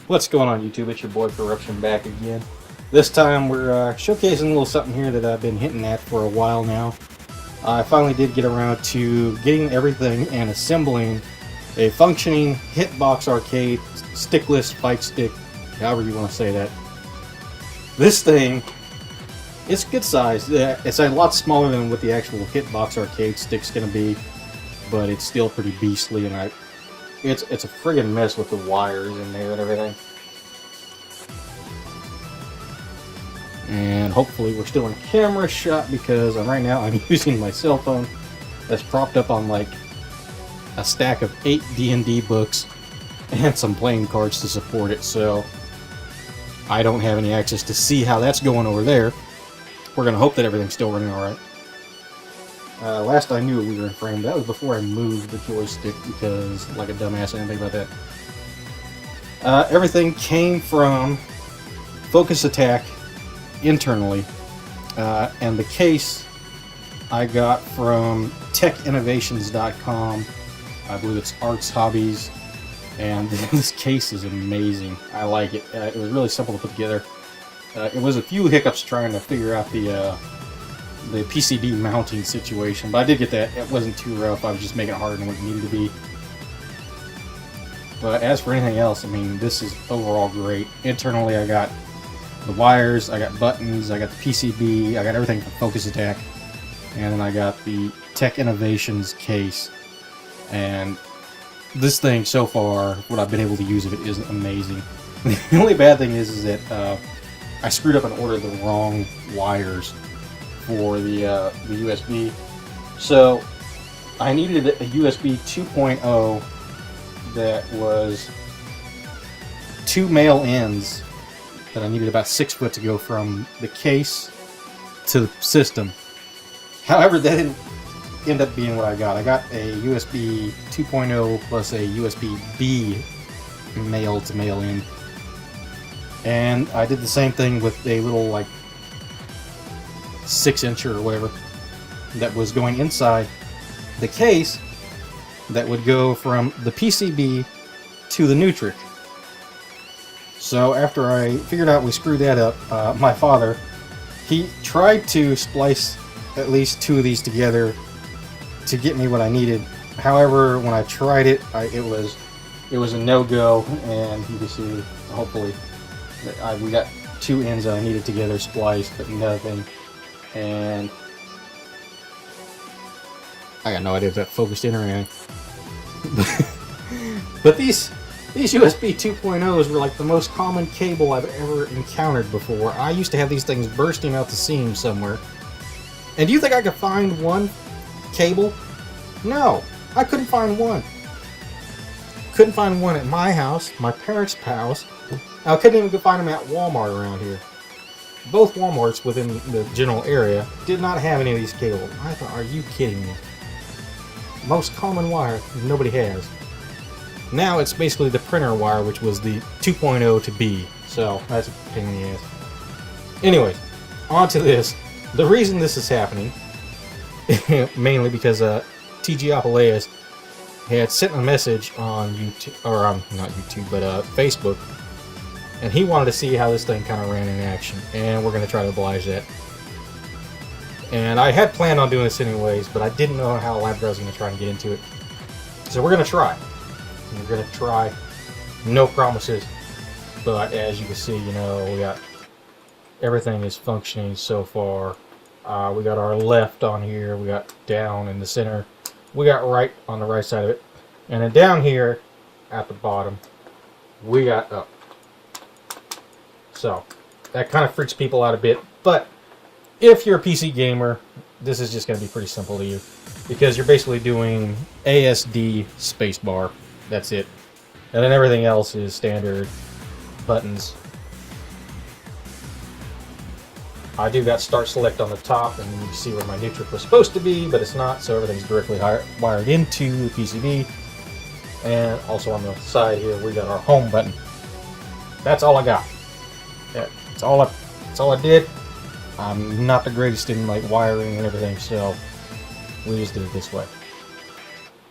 What's going on, YouTube? It's your boy Corruption back again. This time we're showcasing a little something here that I've been hinting at for a while now. I finally did get around to getting everything and assembling a functioning Hitbox arcade stickless fight stick, however you want to say that. This thing, it's good size. It's a lot smaller than what the actual Hitbox arcade stick's going to be, but it's still pretty beastly, and it's a friggin' mess with the wires in there and everything. And hopefully we're still in camera shot, because right now I'm using my cell phone that's propped up on like a stack of 8 D&D books and some playing cards to support it, so I don't have any access to see how that's going over there. We're gonna hope that everything's still running alright. Last I knew we were in frame. That was before I moved the joystick, because, like a dumbass, I didn't think about that. Everything came from Focus Attack internally, and the case I got from tek-innovations.com. I believe it's Arts Hobbies, and this case is amazing. I like it. It was really simple to put together. It was a few hiccups trying to figure out the PCB mounting situation, but I did get that. It wasn't too rough. I was just making it harder than what it needed to be. But as for anything else, I mean, this is overall great. Internally, I got the wires, I got buttons, I got the PCB, I got everything from Focus Attack, and then I got the tek-innovations case. And this thing, so far, what I've been able to use of it is amazing. The only bad thing is that I screwed up and ordered the wrong wires for the USB. So I needed a USB 2.0 that was 2 male ends that I needed about 6 foot to go from the case to the system. However, that didn't end up being what I got. I got a USB 2.0 plus a USB-B male to male end. And I did the same thing with a little, like, 6-incher or whatever that was going inside the case that would go from the PCB to the Nutric. So after I figured out we screwed that up, my father, he tried to splice at least 2 of these together to get me what I needed. However, when I tried it, it was a no-go, and you can see, hopefully, that we got 2 ends that I needed together spliced, but nothing. And I got no idea if that focused in or anything. But these USB 2.0s were like the most common cable I've ever encountered before. I used to have these things bursting out the seam somewhere. And do you think I could find one cable? No, I couldn't find one. Couldn't find one at my house, my parents' house. I couldn't even find them at Walmart around here. Both Walmarts within the general area did not have any of these cables. I thought, are you kidding me? Most common wire nobody has. Now it's basically the printer wire, which was the 2.0 to B. So that's a pain in the ass. Anyways, on to this. The reason this is happening, mainly because TG Apaleas had sent a message on YouTube, or not YouTube, but Facebook, and he wanted to see how this thing kind of ran in action, and we're going to try to oblige that. And I had planned on doing this anyways, but I didn't know how elaborate I was going to try and get into it. So we're going to try. We're going to try. No promises, but as you can see, you know, we got everything is functioning so far. We got our left on here, we got down in the center, we got right on the right side of it, and then down here at the bottom we got up. So that kind of freaks people out a bit, but if you're a PC gamer, this is just going to be pretty simple to you, because you're basically doing ASD spacebar. That's it, and then everything else is standard buttons. I do got start select on the top, and you can see where my neutral was supposed to be, but it's not, so everything's directly wired into the PCB. And also on the side here, we got our home button. That's all I got. That's all I did. I'm not the greatest in like wiring and everything, so we just did it this way.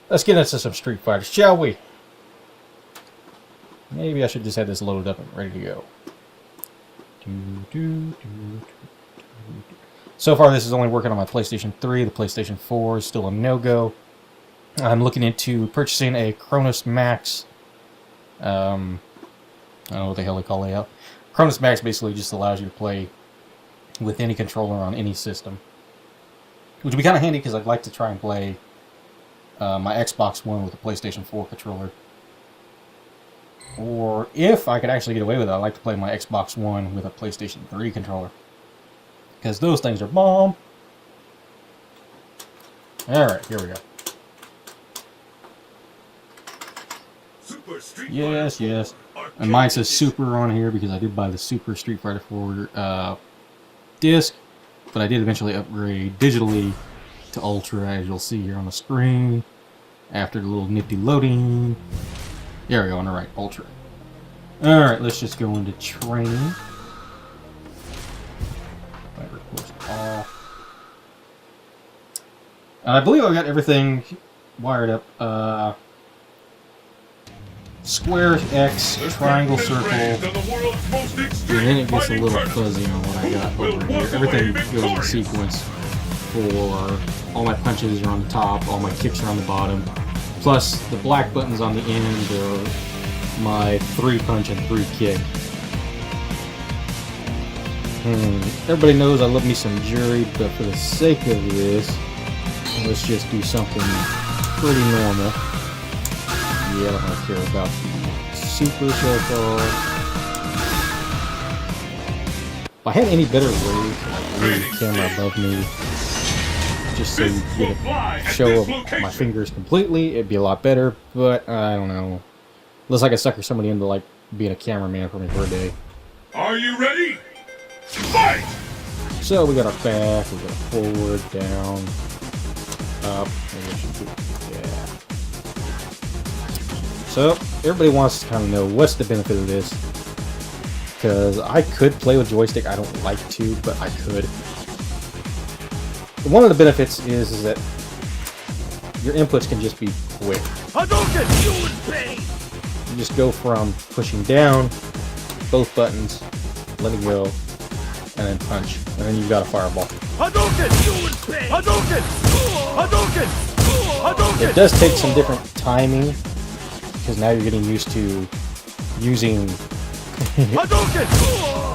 Let's get into some Street Fighters, shall we? Maybe I should just have this loaded up and ready to go. So far, this is only working on my PlayStation 3. The PlayStation 4 is still a no-go. I'm looking into purchasing a Cronus Max. I don't know what the hell they call it out. Cronus Max basically just allows you to play with any controller on any system, which would be kind of handy because I'd like to try and play my Xbox One with the PlayStation 4 controller. Or if I could actually get away with it, I'd like to play my Xbox One with a PlayStation 3 controller, because those things are bomb. Alright, here we go. Yes, yes. And mine says Super on here because I did buy the Super Street Fighter 4 disc, but I did eventually upgrade digitally to Ultra, as you'll see here on the screen, after the little nifty loading. There we go, on the right, Ultra. Alright, let's just go into training. I believe I've got everything wired up. Square, X, triangle, circle, and then it gets a little fuzzy on what I got over here. Everything goes in sequence. For all my punches are on the top, all my kicks are on the bottom. Plus, the black buttons on the end are my 3 punch and 3 kick. Everybody knows I love me some jury, but for the sake of this, let's just do something pretty normal. Yeah, I don't really care about the super so far. If I had any better ways to move the camera above me, just so you get a show of my fingers completely, it'd be a lot better, but I don't know. Looks like I sucker somebody into like being a cameraman for me for a day. Are you ready? Fight! So we got our back, we got our forward, down, up, maybe I should do, yeah. So everybody wants to kind of know what's the benefit of this, because I could play with joystick. I don't like to, but I could. One of the benefits is that your inputs can just be quick. You just go from pushing down both buttons, letting go, and then punch, and then you've got a fireball. It does take some different timing, because now you're getting used to using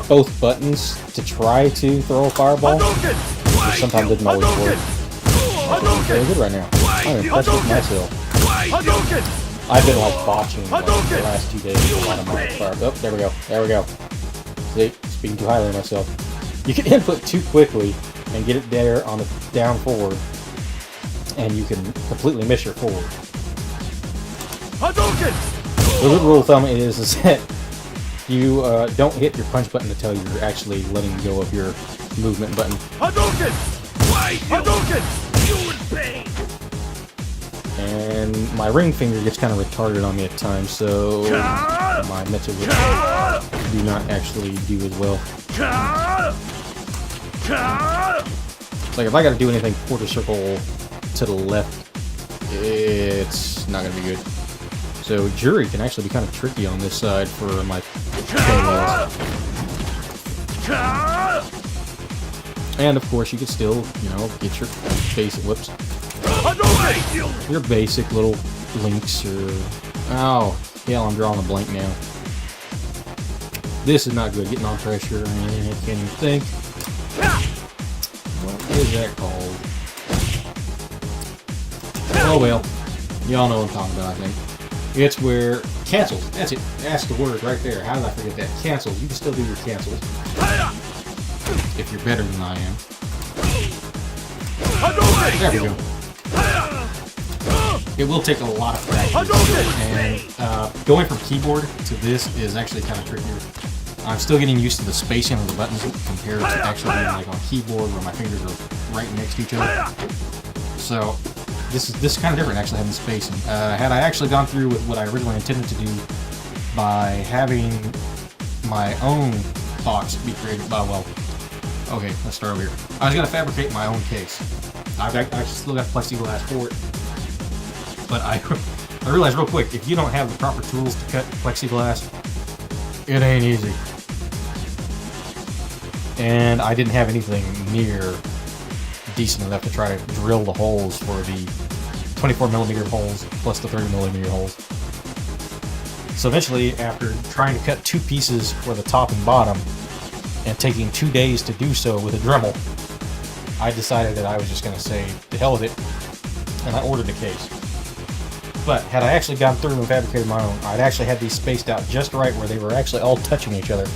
both buttons to try to throw a fireball, which sometimes doesn't always work. I'm doing very good right now. I'm impressed with myself. I've been like botching like, the last 2 days a lot of my fireballs. Oh, there we go. There we go. See, speaking too highly of myself. You can input too quickly and get it there on the down forward, and you can completely miss your forward. The good rule of thumb is that you don't hit your punch button until you're actually letting go of your movement button. And my ring finger gets kind of retarded on me at times, so my metal whips do not actually do as well. It's like if I gotta do anything quarter circle to the left, it's not gonna be good. So jury can actually be kind of tricky on this side for my chainwheels. And of course you can still, you know, get your basic whips. Your basic little links or... Oh, hell, I'm drawing a blank now. This is not good, getting on pressure or anything, I can't even think. What is that called? Oh well, y'all know what I'm talking about, I think. It's where... Cancels, that's it, that's the word right there. How did I forget that? Cancels, you can still do your cancels. If you're better than I am. There we go. It will take a lot of practice, and going from keyboard to this is actually kind of trickier. I'm still getting used to the spacing of the buttons compared to actually being like on keyboard where my fingers are right next to each other. So this is kind of different, actually having the spacing. Had I actually gone through with what I originally intended to do by having my own box be created by, well, okay, let's start over here. I was going to fabricate my own case. I've actually still got plexiglass for it. But I realized real quick, if you don't have the proper tools to cut plexiglass, it ain't easy. And I didn't have anything near decent enough to try to drill the holes for the 24mm holes plus the 30mm holes. So eventually, after trying to cut 2 pieces for the top and bottom, and taking 2 days to do so with a Dremel, I decided that I was just going to say, to hell with it, and I ordered a case. But had I actually gone through and fabricated my own, I'd actually had these spaced out just right where they were actually all touching each other.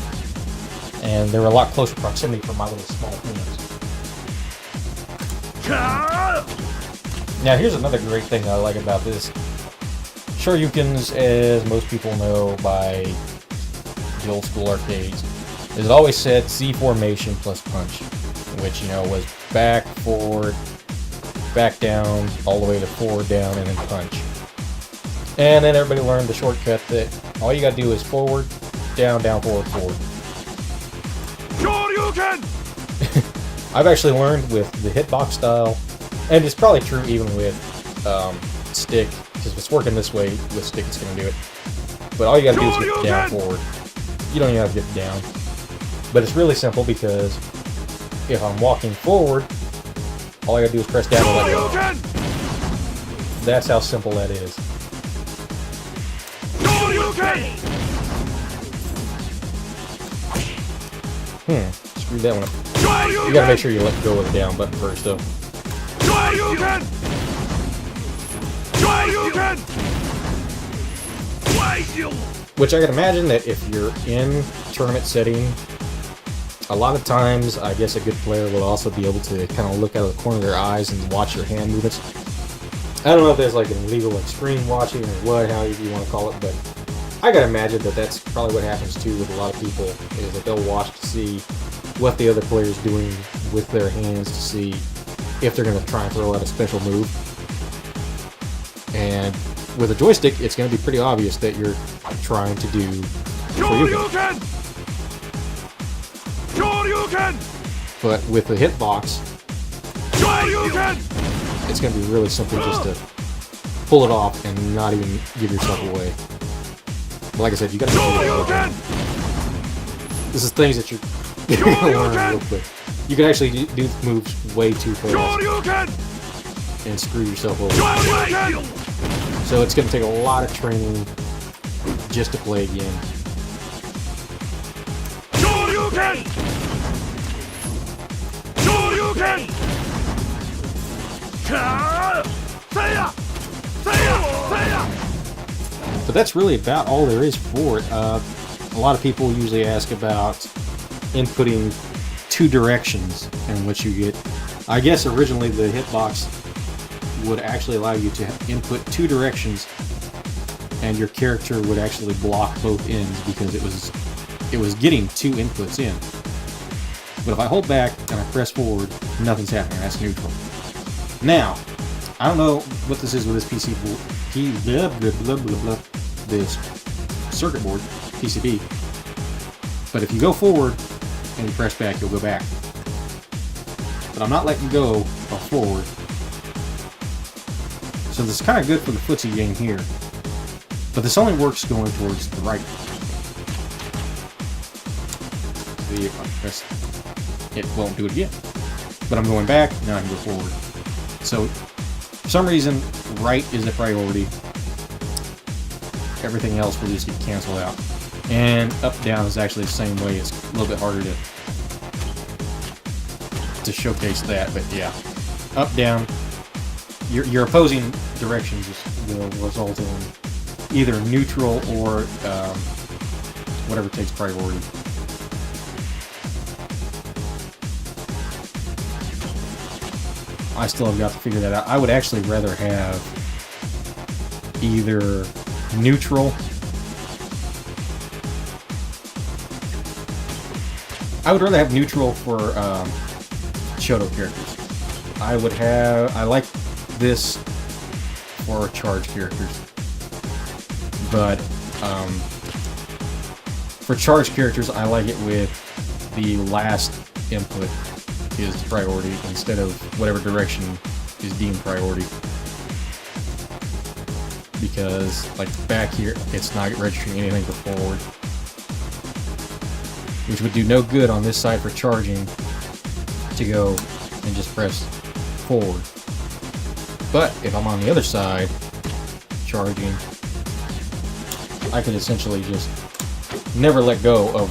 And they were a lot closer proximity for my little small hands. Now here's another great thing I like about this. Shoryukens, as most people know by the old school arcades, is it always said C formation plus punch, which, you know, was back, forward, back down, all the way to forward, down, and then punch. And then everybody learned the shortcut that all you gotta do is forward, down, down, forward, forward. I've actually learned with the hitbox style, and it's probably true even with stick, because if it's working this way, with stick it's gonna do it. But all you gotta do is get down, forward. You don't even have to get down. But it's really simple because if I'm walking forward, all I gotta do is press down and let go. That's how simple that is. Screw that one up. You gotta make sure you let go of the down button first, though. Which I can imagine that if you're in tournament setting, a lot of times, I guess a good player will also be able to kind of look out of the corner of their eyes and watch your hand movements. I don't know if there's like an illegal like screen watching or what, however you want to call it, but I gotta imagine that that's probably what happens too with a lot of people, is that they'll watch to see what the other player's doing with their hands to see if they're going to try and throw out a special move. And with a joystick, it's going to be pretty obvious that you're trying to do Shoryuken. But with the hitbox, it's going to be really simple just to pull it off and not even give yourself away. But like I said, you got to do this is things that you're going to learn real quick. You can actually do moves way too fast and screw yourself over. So it's going to take a lot of training just to play again. But that's really about all there is for it. A lot of people usually ask about inputting 2 directions in which you get. I guess originally the hitbox would actually allow you to input 2 directions, and your character would actually block both ends because it was getting 2 inputs in. But if I hold back and I press forward, nothing's happening. That's neutral. Now, I don't know what this is with this PC this circuit board, PCB. But if you go forward and you press back, you'll go back. But I'm not letting go of forward. So this is kind of good for the footsie game here. But this only works going towards the right. See if I press it won't do it again. But I'm going back, now I can go forward. So for some reason, right is a priority. Everything else will just get canceled out. And up down is actually the same way. It's a little bit harder to showcase that, but yeah. Up, down. Your opposing directions will result in either neutral or whatever takes priority. I still have got to figure that out. I would actually rather have either neutral. I would rather have neutral for Shoto characters. I like this for charge characters. But for charge characters, I like it with the last input is priority instead of whatever direction is deemed priority. Because, like, back here, it's not registering anything for forward. Which would do no good on this side for charging to go and just press forward. But if I'm on the other side, charging, I could essentially just never let go of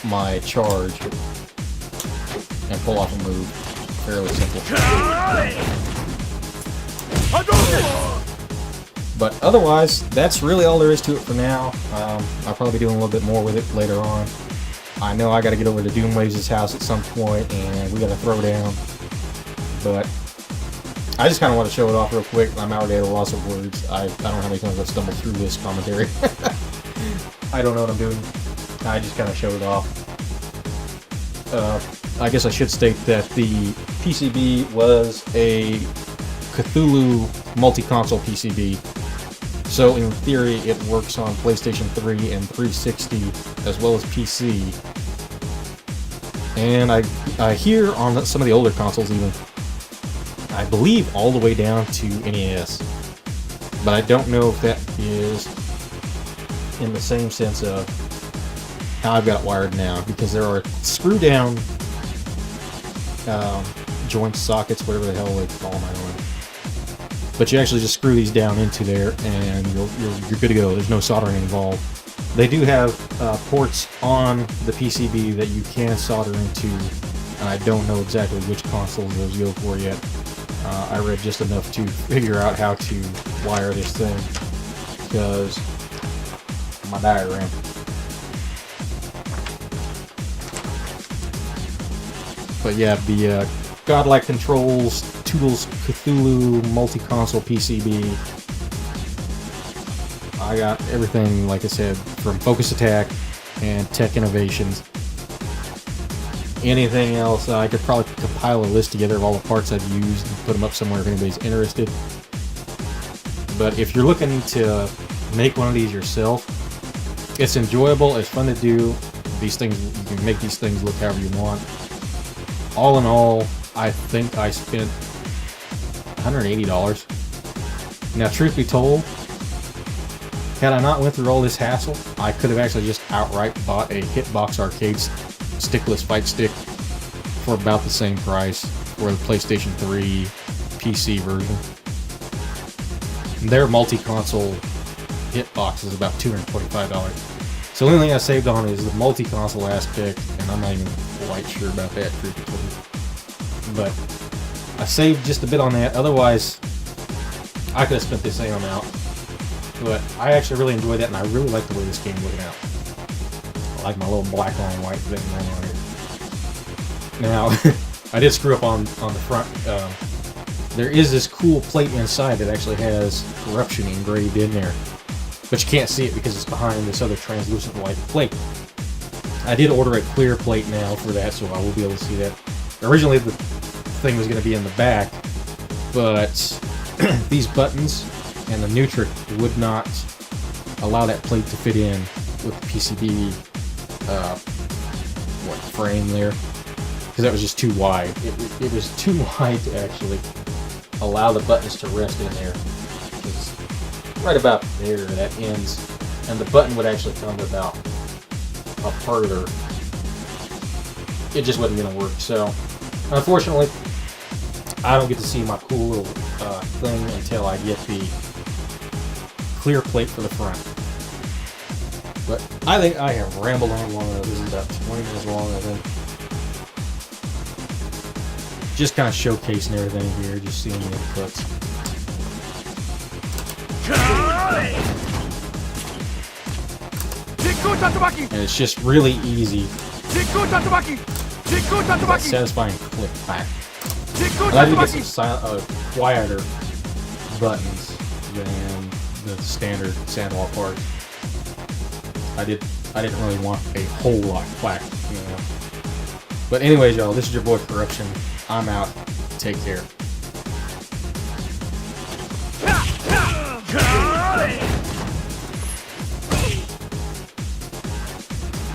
my charge and pull off a move. Fairly simple. But otherwise, that's really all there is to it for now. I'll probably be doing a little bit more with it later on. I know I gotta get over to Doomwaves' house at some point, and we gotta throw down. But I just kind of want to show it off real quick. I'm already at a loss of words. I don't know how many times I've stumbled through this commentary. I don't know what I'm doing. I just kind of showed it off. I guess I should state that the PCB was a Cthulhu multi-console PCB. So in theory, it works on PlayStation 3 and 360 as well as PC. And I hear on some of the older consoles even, I believe all the way down to NES. But I don't know if that is in the same sense of how I've got it wired now, because there are screw down joint sockets, whatever the hell they call them, I don't know. But you actually just screw these down into there and you're good to go. There's no soldering involved. They do have ports on the PCB that you can solder into, and I don't know exactly which consoles those go for yet. I read just enough to figure out how to wire this thing, because my diagram. But yeah, the Godlike Controls Toodles Cthulhu multi-console PCB. I got everything, like I said, from Focus Attack and tek-innovations. Anything else, I could probably compile a list together of all the parts I've used and put them up somewhere if anybody's interested. But if you're looking to make one of these yourself, it's enjoyable, it's fun to do. These things, you can make these things look however you want. All in all, I think I spent $180. Now, truth be told, had I not went through all this hassle, I could have actually just outright bought a Hitbox Arcade stickless fight stick for about the same price for the PlayStation 3 PC version. Their multi-console Hitbox is about $225. So the only thing I saved on is the multi-console aspect, and I'm not even quite sure about that, truth be told. But I saved just a bit on that. Otherwise, I could have spent the same amount. But I actually really enjoyed that, and I really like the way this game's looking out. I like my little black on white thing going on here. Now, I did screw up on the front. There is this cool plate inside that actually has corruption engraved in there. But you can't see it because it's behind this other translucent white plate. I did order a clear plate now for that, so I will be able to see that. Originally, the thing was going to be in the back, but these buttons and the Nutric would not allow that plate to fit in with the PCB frame there, because that was just too wide. It was too wide to actually allow the buttons to rest in there. It's right about there that ends, and the button would actually come about a further. It just wasn't going to work. So unfortunately, I don't get to see my cool little thing until I get the clear plate for the front. But I think I have rambled on long enough. This is about 20 minutes long, I think. Just kind of showcasing everything here, just seeing the inputs. And it's just really easy. That satisfying click back. And I did get some quieter buttons than the standard Sandwall parts. I didn't really want a whole lot clack, you know. But anyways, y'all, this is your boy Corruption. I'm out. Take care.